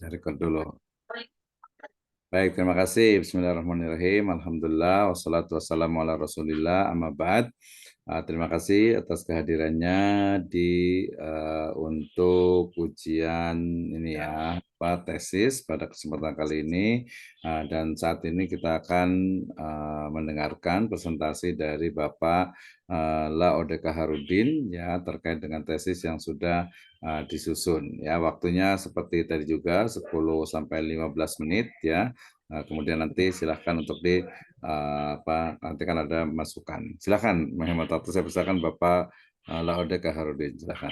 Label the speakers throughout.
Speaker 1: Cari kod dulu. Baik, terima kasih. Bismillahirrahmanirrahim. Alhamdulillah, wassalatu wassalamu ala rasulillah, amma ba'd. Terima kasih atas kehadirannya untuk ujian ini ya, tesis pada kesempatan kali ini. Dan saat ini kita akan mendengarkan presentasi dari Bapak Laode Kaharudin ya terkait dengan tesis yang sudah disusun ya. Waktunya seperti tadi juga 10 sampai 15 menit ya. Kemudian nanti silahkan untuk nanti kan ada masukan. Silahkan menghemat waktu. Saya persilakan Bapak Laode Kaharudin. Silahkan.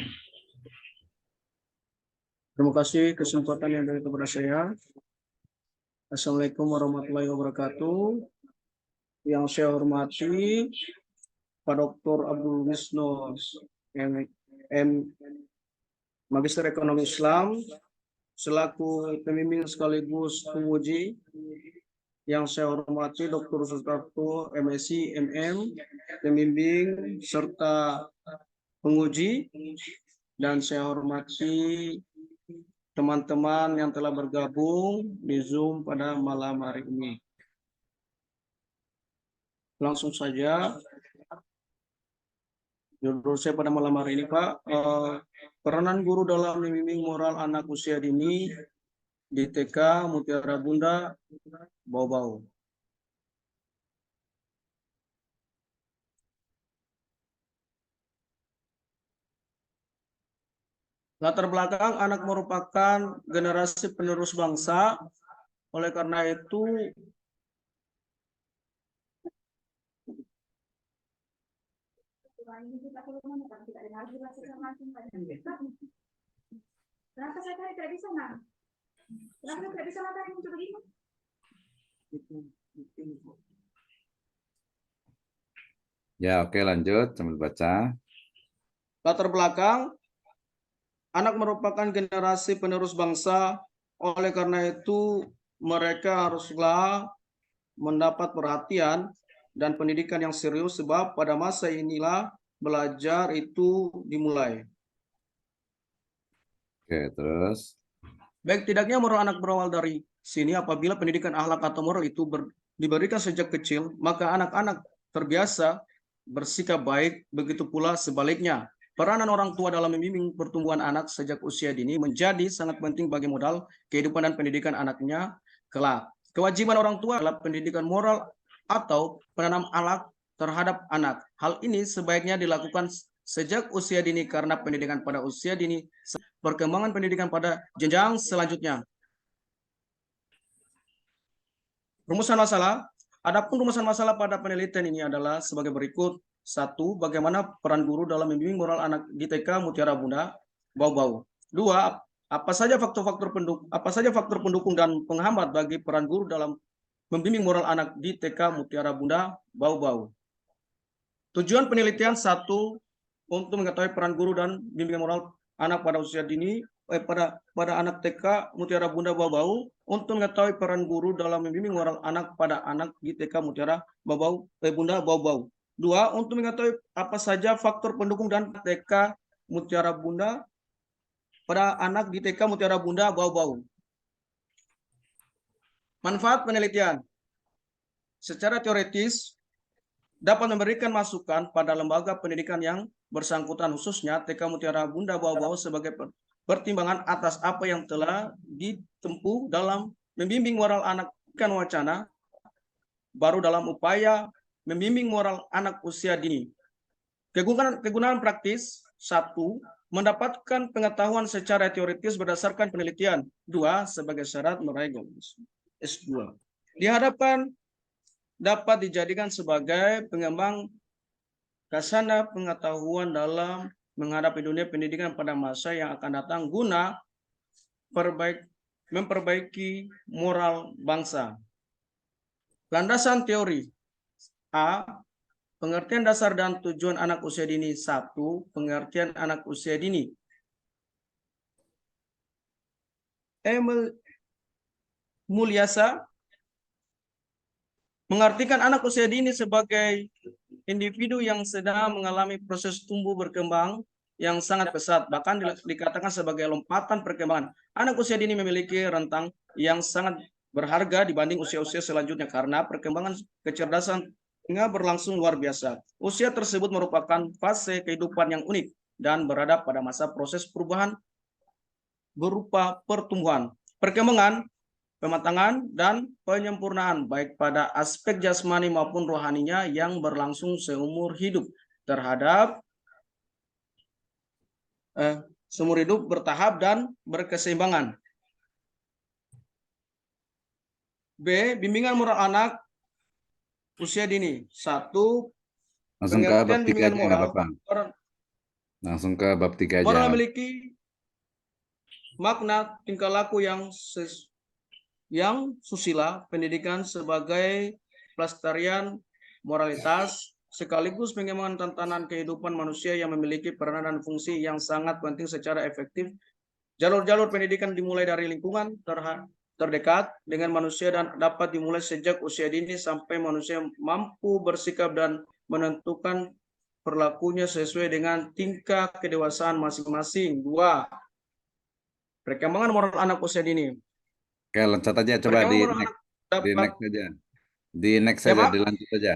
Speaker 2: Terima kasih kesempatan yang dari kepada saya. Assalamualaikum warahmatullahi wabarakatuh. Yang saya hormati Pak Dr. Abdul Wisnu M. Magister Ekonomi Islam selaku pembimbing sekaligus penguji. Yang saya hormati Dr. Sutarto MSc MM pembimbing serta penguji, dan saya hormati teman-teman yang telah bergabung di Zoom pada malam hari ini. Langsung saja, judul saya pada malam hari ini, Pak, peranan guru dalam membimbing moral anak usia dini di TK Mutiara Bunda, Bau-Bau. Latar belakang anak merupakan generasi penerus bangsa, oleh karena itu
Speaker 3: kenapa saya tidak bisa, Nak? Kenapa tidak bisa matahari muncul begini?
Speaker 1: Ya, oke, lanjut sambil baca.
Speaker 2: latar belakang anak merupakan generasi penerus bangsa, oleh karena itu mereka haruslah mendapat perhatian dan pendidikan yang serius, sebab pada masa inilah belajar itu dimulai.
Speaker 1: Oke, terus.
Speaker 2: Baik tidaknya moral anak berawal dari sini. Apabila pendidikan akhlak atau moral itu diberikan sejak kecil, maka anak-anak terbiasa bersikap baik. Begitu pula sebaliknya. Peranan orang tua dalam membimbing pertumbuhan anak sejak usia dini menjadi sangat penting bagi modal kehidupan dan pendidikan anaknya kelak. Kewajiban orang tua adalah pendidikan moral atau penanam akhlak terhadap anak. Hal ini sebaiknya dilakukan sejak usia dini karena pendidikan pada usia dini perkembangan pendidikan pada jenjang selanjutnya. Rumusan masalah. Adapun rumusan masalah pada penelitian ini adalah sebagai berikut. 1. Bagaimana peran guru dalam membimbing moral anak di TK Mutiara Bunda, Bau-Bau. 2. Apa saja faktor pendukung dan penghambat bagi peran guru dalam membimbing moral anak di TK Mutiara Bunda, Bau-Bau. Tujuan penelitian. 1. Untuk mengetahui peran guru dan bimbingan moral anak pada usia dini pada anak TK Mutiara Bunda, Bau-Bau, untuk mengetahui peran guru dalam membimbing moral anak pada anak di TK Mutiara Bunda, Bau-Bau. 2. Untuk mengetahui apa saja faktor pendukung dan TK Mutiara Bunda pada anak di TK Mutiara Bunda, Bau-Bau. Manfaat penelitian. Secara teoritis dapat memberikan masukan pada lembaga pendidikan yang bersangkutan, khususnya TK Mutiara Bunda, Bau-Bau, sebagai pertimbangan atas apa yang telah ditempuh dalam membimbing moral anak ikan wacana baru dalam upaya membimbing moral anak usia dini. Kegunaan praktis. 1. Mendapatkan pengetahuan secara teoritis berdasarkan penelitian. 2. Sebagai syarat meraih S2. Dihadapkan dapat dijadikan sebagai pengembang kasana pengetahuan dalam menghadapi dunia pendidikan pada masa yang akan datang guna memperbaiki moral bangsa. Landasan teori. A. Pengertian dasar dan tujuan anak usia dini. 1. Pengertian anak usia dini. Emil Mulyasa mengartikan anak usia dini sebagai individu yang sedang mengalami proses tumbuh berkembang yang sangat pesat, bahkan dikatakan sebagai lompatan perkembangan. Anak usia dini memiliki rentang yang sangat berharga dibanding usia-usia selanjutnya karena perkembangan kecerdasan tengah berlangsung luar biasa. Usia tersebut merupakan fase kehidupan yang unik dan berada pada masa proses perubahan berupa pertumbuhan, perkembangan, pematangan, dan penyempurnaan baik pada aspek jasmani maupun rohaninya yang berlangsung seumur hidup terhadap seumur hidup bertahap dan berkeseimbangan. B. Bimbingan moral anak usia dini. 1.
Speaker 1: Langsung ke bab
Speaker 2: Pengertian
Speaker 1: 3
Speaker 2: bimbingan
Speaker 1: aja nggak
Speaker 2: moral.
Speaker 1: apa-apa. Langsung ke bab 3
Speaker 2: Moral
Speaker 1: aja.
Speaker 2: memiliki makna tingkah laku yang susila, pendidikan sebagai pelestarian moralitas, sekaligus pengembangan tantangan kehidupan manusia yang memiliki peranan dan fungsi yang sangat penting secara efektif. Jalur-jalur pendidikan dimulai dari lingkungan terdekat dengan manusia dan dapat dimulai sejak usia dini sampai manusia mampu bersikap dan menentukan perilakunya sesuai dengan tingkah kedewasaan masing-masing. 2. Perkembangan moral anak usia dini.
Speaker 1: Oke, loncat aja coba
Speaker 2: Perkembangan
Speaker 1: di
Speaker 2: moral
Speaker 1: next.
Speaker 2: anak
Speaker 1: Di
Speaker 2: dapat
Speaker 1: next aja. Di next
Speaker 2: ya
Speaker 1: aja,
Speaker 2: Pak?
Speaker 1: dilanjut aja.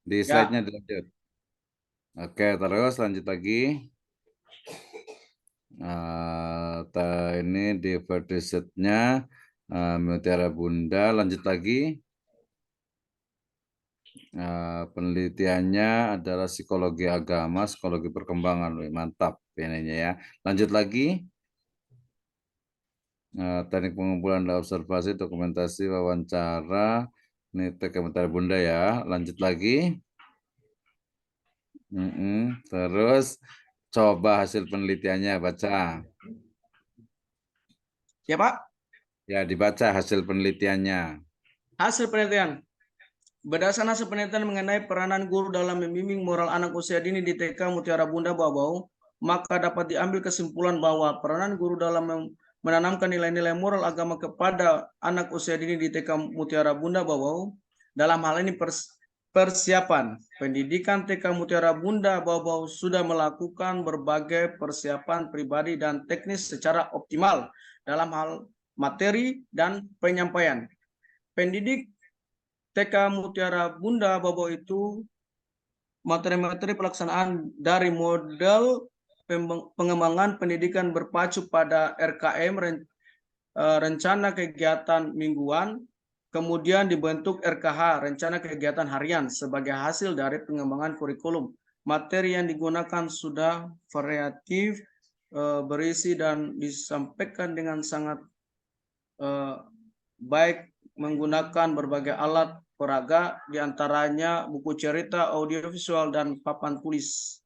Speaker 1: Di
Speaker 2: Ya.
Speaker 1: slide-nya dilanjut. Oke, terus lanjut lagi. Ini di vertiset-nya Mutiara Bunda, lanjut lagi. Penelitiannya adalah psikologi agama, psikologi perkembangan. Wih, mantap ininya ya. Lanjut lagi. Teknik pengumpulan dan observasi, dokumentasi, wawancara. Ini teknik Mutiara Bunda ya. Lanjut lagi. Terus coba hasil penelitiannya, baca.
Speaker 2: Ya Pak?
Speaker 1: Ya, dibaca hasil penelitiannya.
Speaker 2: Hasil penelitian. Berdasarkan hasil penelitian mengenai peranan guru dalam membimbing moral anak usia dini di TK Mutiara Bunda Bau-Bau, maka dapat diambil kesimpulan bahwa peranan guru dalam menanamkan nilai-nilai moral agama kepada anak usia dini di TK Mutiara Bunda Bau-Bau, dalam hal ini persiapan pendidikan TK Mutiara Bunda Bau-Bau sudah melakukan berbagai persiapan pribadi dan teknis secara optimal dalam hal materi dan penyampaian. Pendidik TK Mutiara Bunda Bau-Bau itu materi-materi pelaksanaan dari model pengembangan pendidikan berpacu pada RKM, rencana kegiatan mingguan, kemudian dibentuk RKH, rencana kegiatan harian, sebagai hasil dari pengembangan kurikulum. Materi yang digunakan sudah variatif, berisi dan disampaikan dengan sangat baik menggunakan berbagai alat peraga, diantaranya buku cerita, audiovisual, dan papan tulis.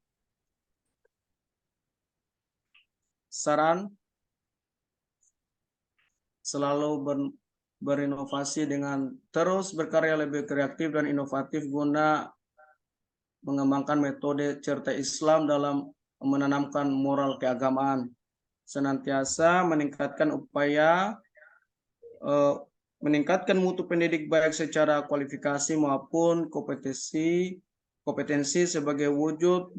Speaker 2: Saran selalu berinovasi dengan terus berkarya lebih kreatif dan inovatif guna mengembangkan metode cerita Islam dalam menanamkan moral keagamaan. Senantiasa meningkatkan upaya meningkatkan mutu pendidik baik secara kualifikasi maupun kompetensi sebagai wujud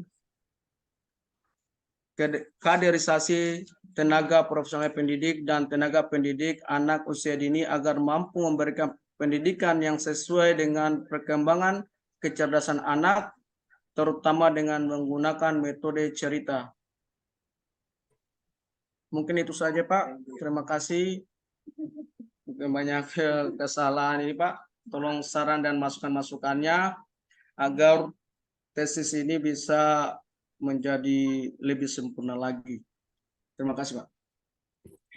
Speaker 2: kaderisasi tenaga profesional pendidik dan tenaga pendidik anak usia dini agar mampu memberikan pendidikan yang sesuai dengan perkembangan kecerdasan anak, terutama dengan menggunakan metode cerita. Mungkin itu saja Pak. Terima kasih. Mungkin banyak kesalahan ini Pak. Tolong saran dan masukan-masukannya agar tesis ini bisa menjadi lebih sempurna lagi. Terima kasih Pak.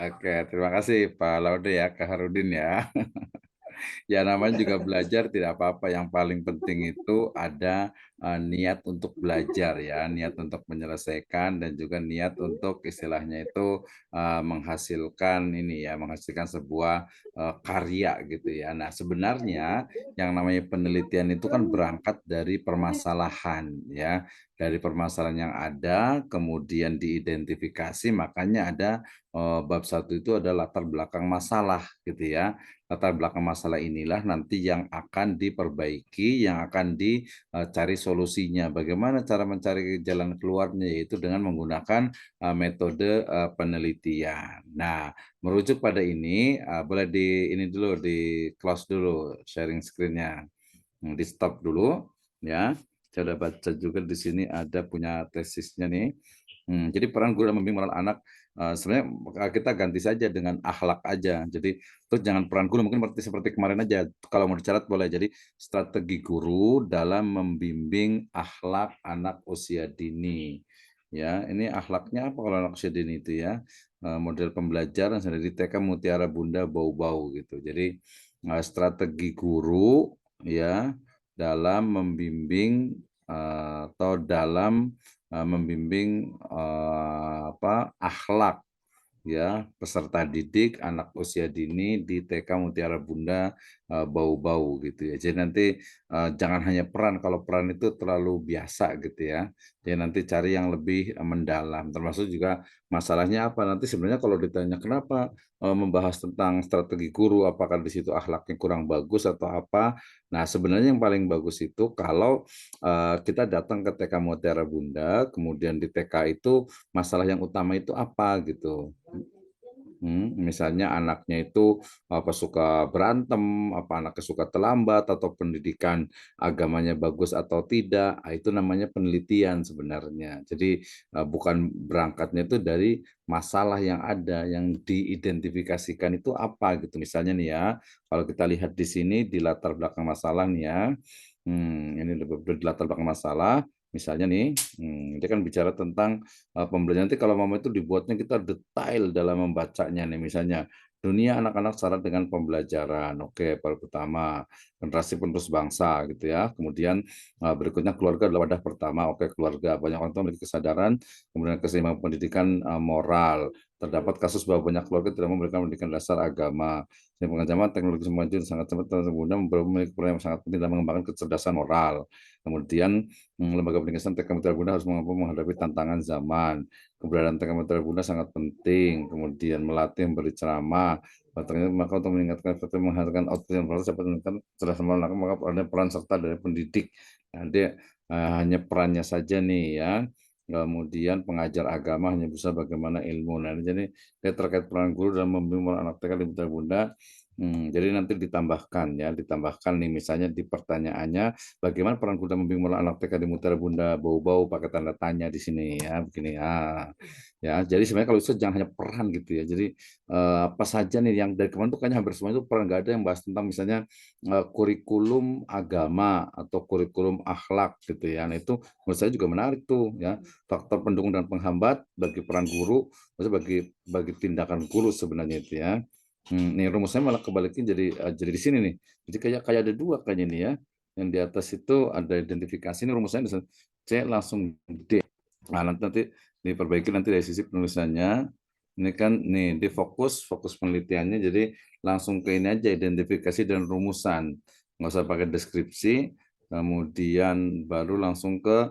Speaker 1: Oke, terima kasih Pak Laude ya, Kak Harudin ya. Ya namanya juga belajar tidak apa-apa. Yang paling penting itu ada niat untuk belajar ya, niat untuk menyelesaikan dan juga niat untuk istilahnya itu menghasilkan ini ya, menghasilkan sebuah karya gitu ya. Nah sebenarnya yang namanya penelitian itu kan berangkat dari permasalahan ya, dari permasalahan yang ada kemudian diidentifikasi, makanya ada bab 1 itu ada latar belakang masalah gitu ya. Latar belakang masalah inilah nanti yang akan diperbaiki, yang akan dicari solusi solusinya, bagaimana cara mencari jalan keluarnya, yaitu dengan menggunakan metode penelitian. Nah, merujuk pada ini, boleh di ini dulu, di-close dulu sharing screen-nya. Di-stop dulu ya. Saya udah baca juga di sini ada punya tesisnya nih. Jadi peran guru dalam membimbing moral anak, sebenarnya kita ganti saja dengan akhlak aja. Jadi terus jangan peran guru, mungkin seperti kemarin aja, kalau mau dicatat boleh. Jadi strategi guru dalam membimbing akhlak anak usia dini. Ya, ini akhlaknya apa kalau anak usia dini itu ya? Model pembelajaran dari TK Mutiara Bunda Bau-Bau gitu. Jadi strategi guru ya dalam membimbing atau dalam membimbing akhlak ya peserta didik anak usia dini di TK Mutiara Bunda Bau-Bau gitu ya. Jadi nanti jangan hanya peran, kalau peran itu terlalu biasa gitu ya. Jadi nanti cari yang lebih mendalam. Termasuk juga masalahnya apa, nanti sebenarnya kalau ditanya kenapa membahas tentang strategi guru, apakah di situ akhlaknya kurang bagus atau apa. Nah, sebenarnya yang paling bagus itu kalau kita datang ke TK Mutiara Bunda, kemudian di TK itu masalah yang utama itu apa gitu. Misalnya anaknya itu apa suka berantem, apa anaknya suka terlambat, atau pendidikan agamanya bagus atau tidak, itu namanya penelitian sebenarnya. Jadi bukan berangkatnya itu dari masalah yang ada, yang diidentifikasikan itu apa gitu. Misalnya nih ya, kalau kita lihat di sini di latar belakang masalah nih ya, ini di latar belakang masalah, misalnya nih, dia kan bicara tentang pembelajaran. Nanti kalau mau itu dibuatnya kita detail dalam membacanya nih, misalnya dunia anak-anak syarat dengan pembelajaran. Oke, pertama generasi penerus bangsa gitu ya. Kemudian berikutnya keluarga adalah wadah pertama. Oke, keluarga banyak orang tua memiliki kesadaran, kemudian keseimbangan pendidikan moral. Terdapat kasus bahwa banyak keluarga tidak memberikan pendidikan dasar agama. Dengan zaman teknologi maju sangat cepat, kemudian memiliki peran yang sangat penting dalam mengembangkan kecerdasan moral. Kemudian lembaga pendidikan TK Mutiara Bunda harus mampu menghadapi tantangan zaman. Keberadaan TK Mutiara Bunda sangat penting. Kemudian melatih, memberi ceramah. Maka untuk meningkatkan efektif menghasilkan output yang proses dapat meningkatkan kecerdasan moral, maka ada peran serta dari pendidik. Nah, dia hanya perannya saja nih ya. Kemudian pengajar agama hanya bisa bagaimana ilmu. Nah, jadi terkait peran guru dalam membimbing anak TK di Mutiara Bunda. Jadi nanti ditambahkan ya, ditambahkan nih misalnya di pertanyaannya, bagaimana peran guru dalam membimbing anak TK di Mutiara Bunda Bau-Bau, pakai tanda tanya di sini ya, begini ya. Ya, jadi sebenarnya kalau itu jangan hanya peran gitu ya. Jadi apa saja nih yang dari kemarin tuh kayaknya hampir semua itu peran, nggak ada yang bahas tentang misalnya kurikulum agama atau kurikulum akhlak gitu ya. Nah, itu menurut saya juga menarik tuh ya. Faktor pendukung dan penghambat bagi peran guru, maksudnya bagi tindakan guru sebenarnya itu ya. Nih rumusnya malah kebalikin jadi di sini nih. Jadi kayak ada 2 kayaknya nih ya. Yang di atas itu ada identifikasi, ini rumusnya C langsung D. Nah, nanti diperbaiki nanti dari sisi penulisannya. Ini kan nih di fokus penelitiannya, jadi langsung ke ini aja, identifikasi dan rumusan. Nggak usah pakai deskripsi, kemudian baru langsung ke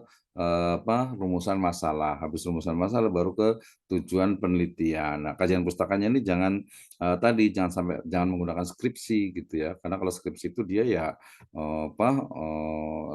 Speaker 1: rumusan masalah. Habis rumusan masalah baru ke tujuan penelitian. Nah, kajian pustakanya ini jangan jangan menggunakan skripsi gitu ya. Karena kalau skripsi itu dia ya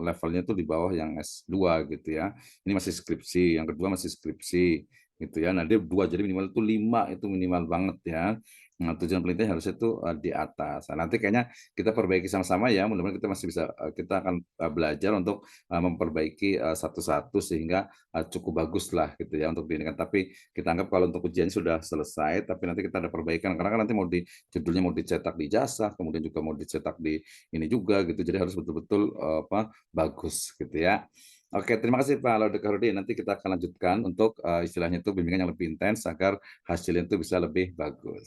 Speaker 1: levelnya itu di bawah yang S2 gitu ya. Ini masih skripsi, yang kedua masih skripsi gitu ya. Nah, dia 2 jadi minimal itu 5 itu minimal banget ya. Nah, tujuan penelitian harusnya itu di atas. Nah, nanti kayaknya kita perbaiki sama-sama ya. Mudah-mudahan kita masih bisa kita akan belajar untuk memperbaiki satu-satu sehingga cukup bagus lah gitu ya untuk diinikan. Tapi kita anggap kalau untuk ujian sudah selesai, tapi nanti kita ada perbaikan karena kan nanti judulnya mau dicetak di ijazah, kemudian juga mau dicetak di ini juga gitu. Jadi harus betul-betul bagus gitu ya. Oke, terima kasih Pak Laude Karudi. Nanti kita akan lanjutkan untuk istilahnya itu bimbingan yang lebih intens agar hasilnya itu bisa lebih bagus.